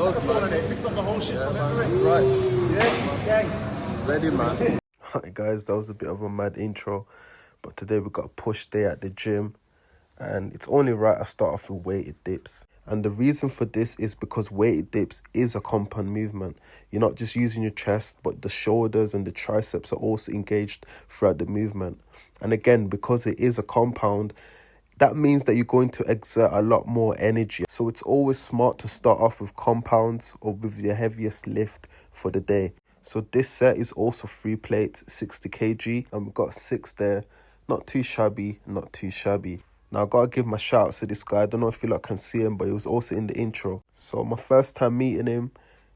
does, man. It picks up the whole shit Yeah, from man, everywhere. that's right. Yeah, gang. Ready, man. Hi guys, that was a bit of a mad intro, but today we got a push day at the gym, and it's only right I start off with weighted dips. And the reason for this is because weighted dips is a compound movement. You're not just using your chest, but the shoulders and the triceps are also engaged throughout the movement. And again, because it is a compound, that means that you're going to exert a lot more energy. So it's always smart to start off with compounds or with your heaviest lift for the day. So this set is also 3 plates, 60 kg, and we've got 6 there. Not too shabby, not too shabby. Now I gotta give my shout outs to this guy. I don't know if you lot can see him, but he was also in the intro. So my first time meeting him,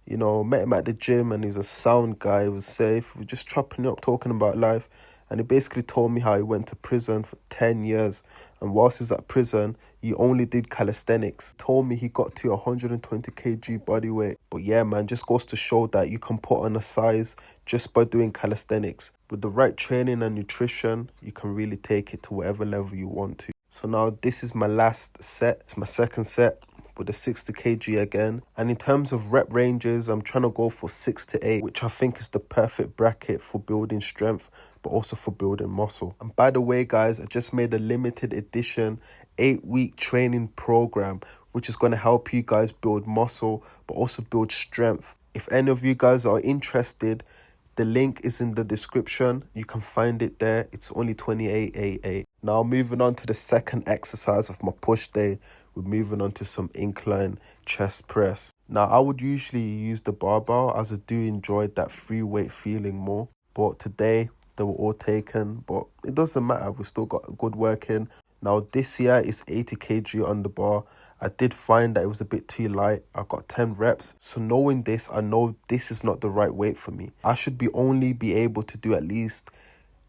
met him at the gym, and he was a sound guy. He was safe. We were just chopping it up, talking about life. And he basically told me how he went to prison for 10 years. And whilst he was at prison, he only did calisthenics. Told me he got to 120 kg body weight. But yeah, man, just goes to show that you can put on a size just by doing calisthenics. With the right training and nutrition, you can really take it to whatever level you want to. So now this is my last set. It's my second set with the 60 kg again. And in terms of rep ranges, I'm trying to go for 6 to 8, which I think is the perfect bracket for building strength, but also for building muscle. And by the way, guys, I just made a limited edition 8-week training program, which is going to help you guys build muscle, but also build strength. If any of you guys are interested, the link is in the description. You can find it there. It's only 28.88. Now moving on to the second exercise of my push day, we're moving on to some incline chest press. Now I would usually use the barbell, as I do enjoy that free weight feeling more. But today they were all taken, but it doesn't matter. We still got a good work in. Now this here is 80 kg on the bar. I did find that it was a bit too light. I got 10 reps. So knowing this, I know this is not the right weight for me. I should only be able to do at least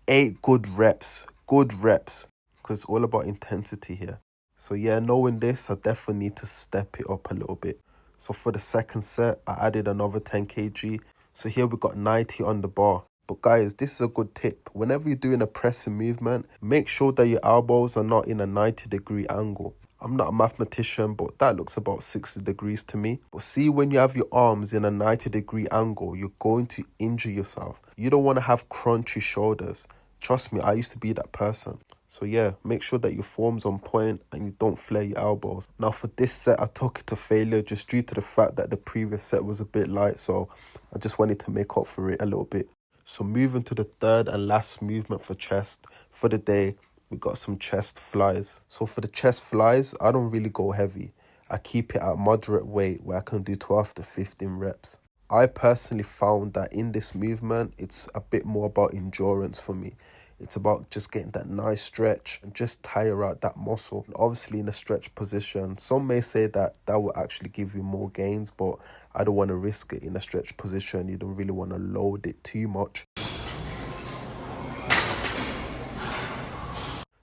8 good reps. Because it's all about intensity here. So yeah, knowing this, I definitely need to step it up a little bit. So for the second set, I added another 10 kg. So here we got 90 on the bar. But guys, this is a good tip. Whenever you're doing a pressing movement, make sure that your elbows are not in a 90-degree angle. I'm not a mathematician, but that looks about 60 degrees to me. But see, when you have your arms in a 90-degree angle, you're going to injure yourself. You don't want to have crunchy shoulders. Trust me, I used to be that person. So yeah, make sure that your form's on point and you don't flare your elbows. Now for this set, I took it to failure just due to the fact that the previous set was a bit light. So I just wanted to make up for it a little bit. So moving to the third and last movement for chest for the day, we got some chest flies. So for the chest flies, I don't really go heavy. I keep it at moderate weight where I can do 12 to 15 reps. I personally found that in this movement, it's a bit more about endurance for me. It's about just getting that nice stretch and just tire out that muscle. And obviously in a stretch position, some may say that that will actually give you more gains, but I don't want to risk it in a stretch position. You don't really want to load it too much.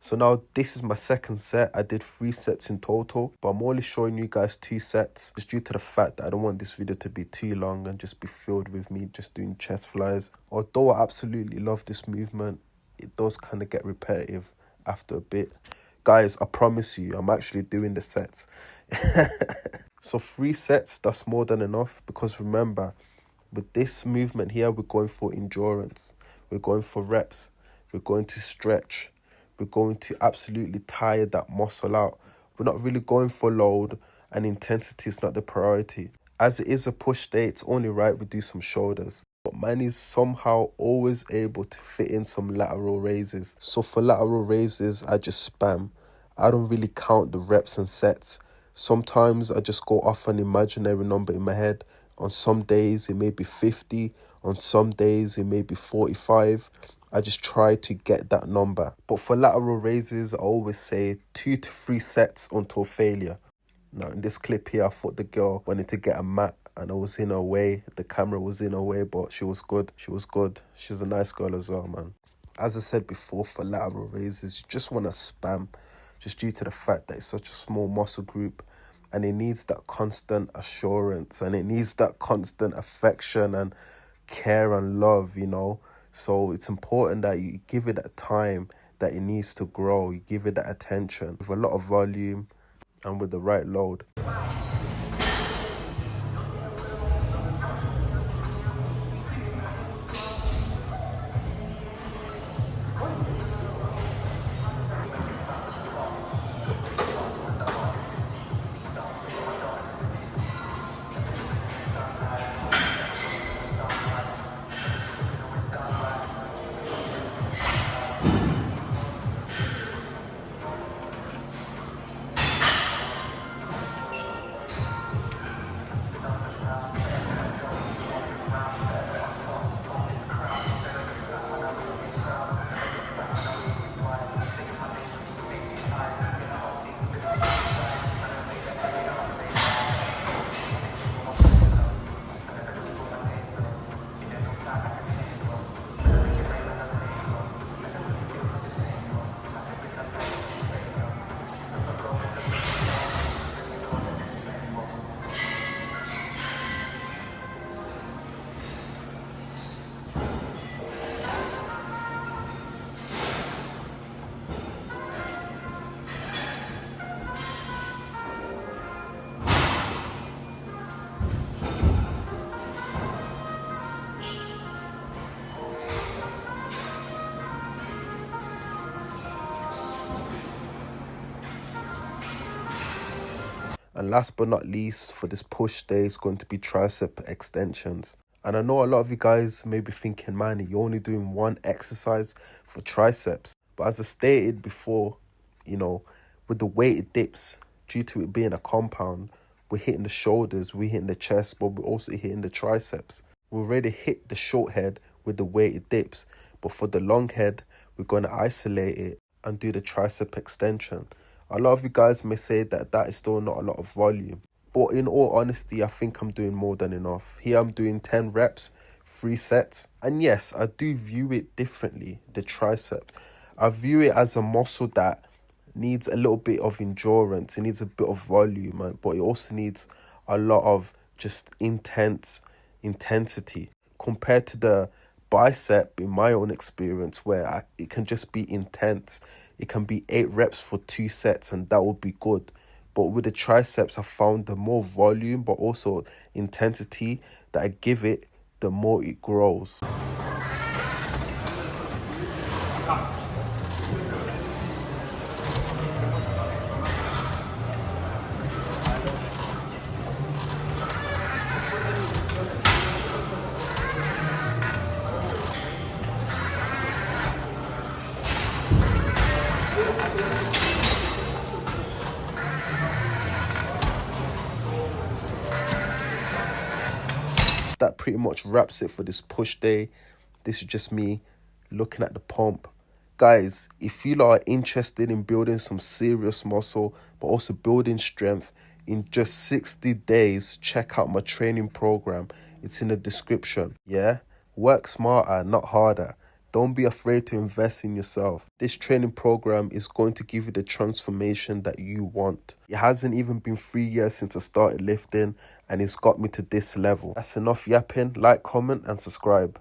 So now this is my second set. I did 3 sets in total, but I'm only showing you guys 2 sets just due to the fact that I don't want this video to be too long and just be filled with me just doing chest flies. Although I absolutely love this movement, it does kind of get repetitive after a bit. Guys, I promise you, I'm actually doing the sets. So 3 sets, that's more than enough, because remember, with this movement here, we're going for endurance. We're going for reps. We're going to stretch. We're going to absolutely tire that muscle out. We're not really going for load, and intensity is not the priority. As it is a push day, it's only right we do some shoulders. But Mani is somehow always able to fit in some lateral raises. So for lateral raises, I just spam. I don't really count the reps and sets. Sometimes I just go off an imaginary number in my head. On some days, it may be 50. On some days, it may be 45. I just try to get that number. But for lateral raises, I always say 2 to 3 sets until failure. Now in this clip here, I thought the girl wanted to get a mat and I was in her way. The camera was in her way, but she was good. She was good. She's a nice girl as well, man. As I said before, for lateral raises, you just want to spam just due to the fact that it's such a small muscle group and it needs that constant assurance and it needs that constant affection and care and love, So it's important that you give it that time that it needs to grow. You give it that attention with a lot of volume and with the right load. And last but not least, for this push day is going to be tricep extensions. And I know a lot of you guys may be thinking, man, you're only doing one exercise for triceps. But as I stated before, you know, with the weighted dips, due to it being a compound, we're hitting the shoulders, we're hitting the chest, but we're also hitting the triceps. We already hit the short head with the weighted dips, but for the long head, we're going to isolate it and do the tricep extension. A lot of you guys may say that that is still not a lot of volume, but in all honesty, I think I'm doing more than enough. Here I'm doing 10 reps, 3 sets. And yes, I do view it differently, the tricep. I view it as a muscle that needs a little bit of endurance. It needs a bit of volume, but it also needs a lot of just intensity compared to the bicep. In my own experience, where it can just be intense. It can be 8 reps for 2 sets and that would be good. But with the triceps, I found the more volume but also intensity that I give it, the more it grows. So that pretty much wraps it for this push day. This is just me looking at the pump. Guys, if you are interested in building some serious muscle, but also building strength in just 60 days, check out my training program. It's in the description. Yeah? Work smarter, not harder. Don't be afraid to invest in yourself. This training program is going to give you the transformation that you want. It hasn't even been 3 years since I started lifting, and it's got me to this level. That's enough yapping. Like, comment, and subscribe.